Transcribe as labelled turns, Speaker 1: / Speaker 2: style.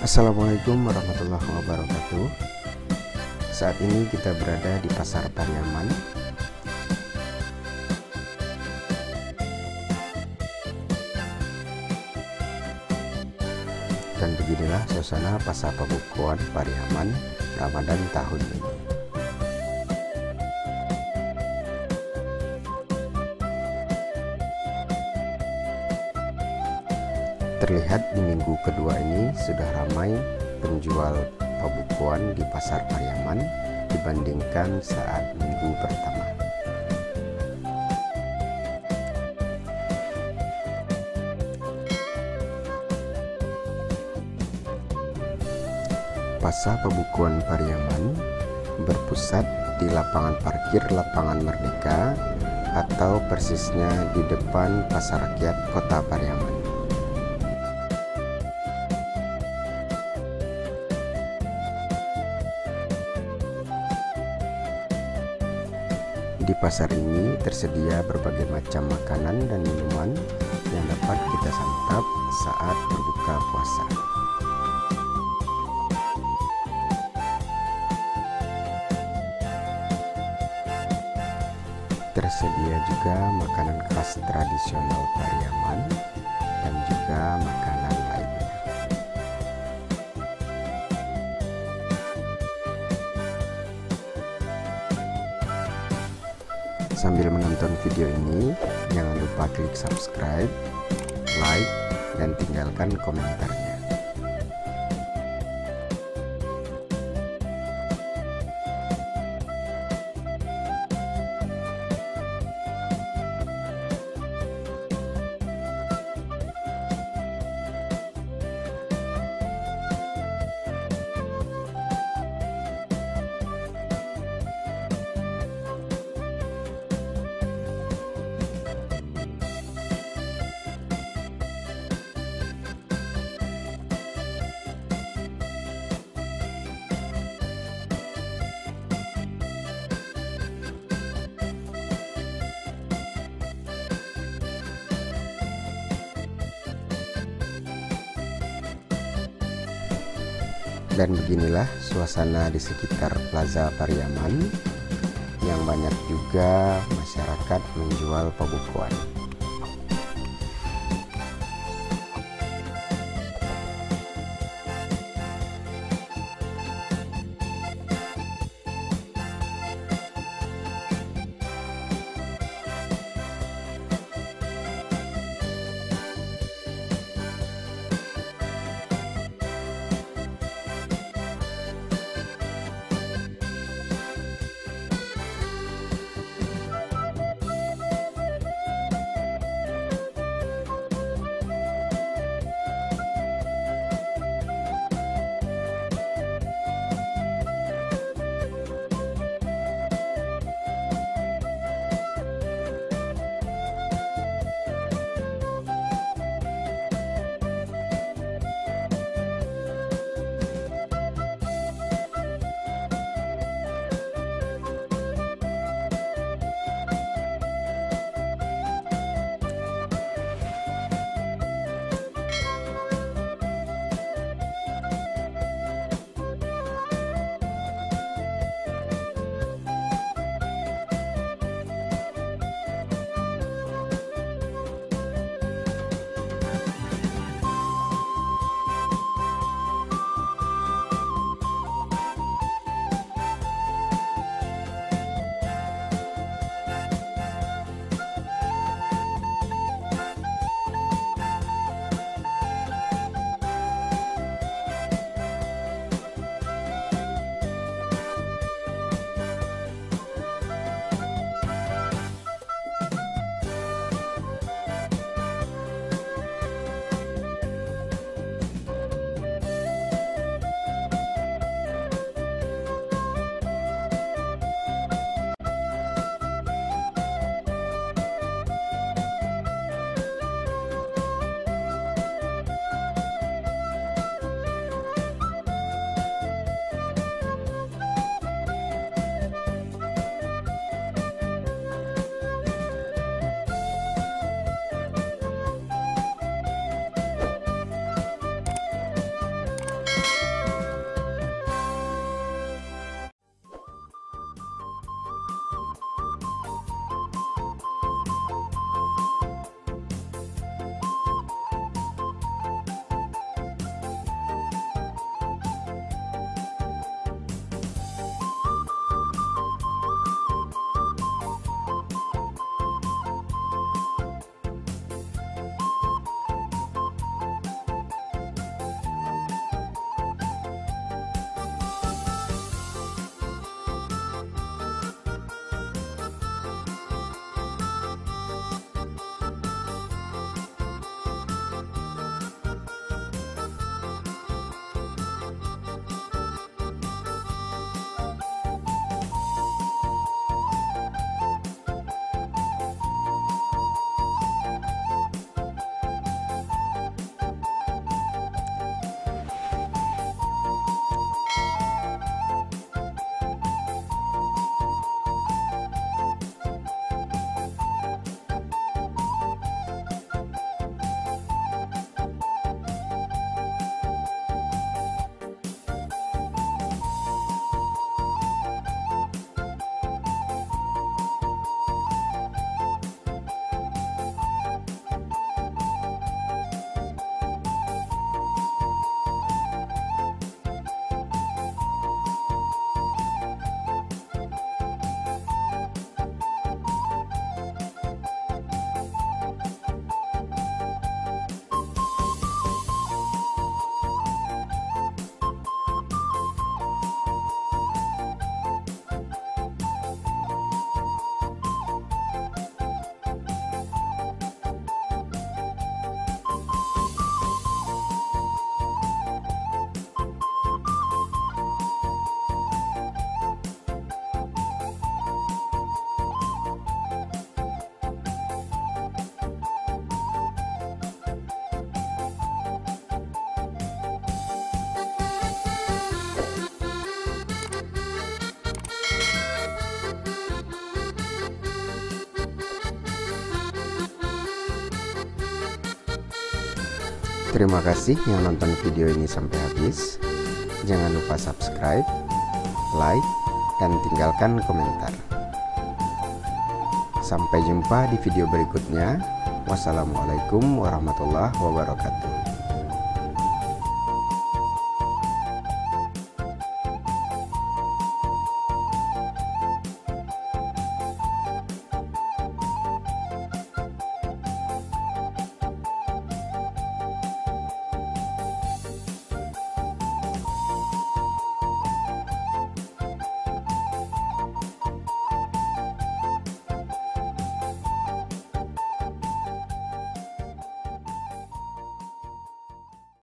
Speaker 1: Assalamualaikum warahmatullahi wabarakatuh. Saat ini kita berada di Pasar Pariaman. Dan beginilah suasana Pasar Pembukuan Pariaman Ramadan tahun ini. Terlihat di minggu kedua ini sudah ramai penjual pembukuan di Pasar Pariaman dibandingkan saat minggu pertama. Pasar Pembukuan Pariaman berpusat di lapangan parkir Lapangan Merdeka atau persisnya di depan Pasar Rakyat Kota Pariaman. Di pasar ini tersedia berbagai macam makanan dan minuman yang dapat kita santap saat berbuka puasa. Tersedia juga makanan khas tradisional Pariaman dan juga makanan lainnya. Sambil menonton video ini, jangan lupa klik subscribe, like, dan tinggalkan komentarnya. Dan beginilah suasana di sekitar Plaza Pariaman yang banyak juga masyarakat menjual pembukuan. Terima kasih yang nonton video ini sampai habis. Jangan lupa subscribe, like, dan tinggalkan komentar. Sampai jumpa di video berikutnya. Wassalamualaikum warahmatullahi wabarakatuh.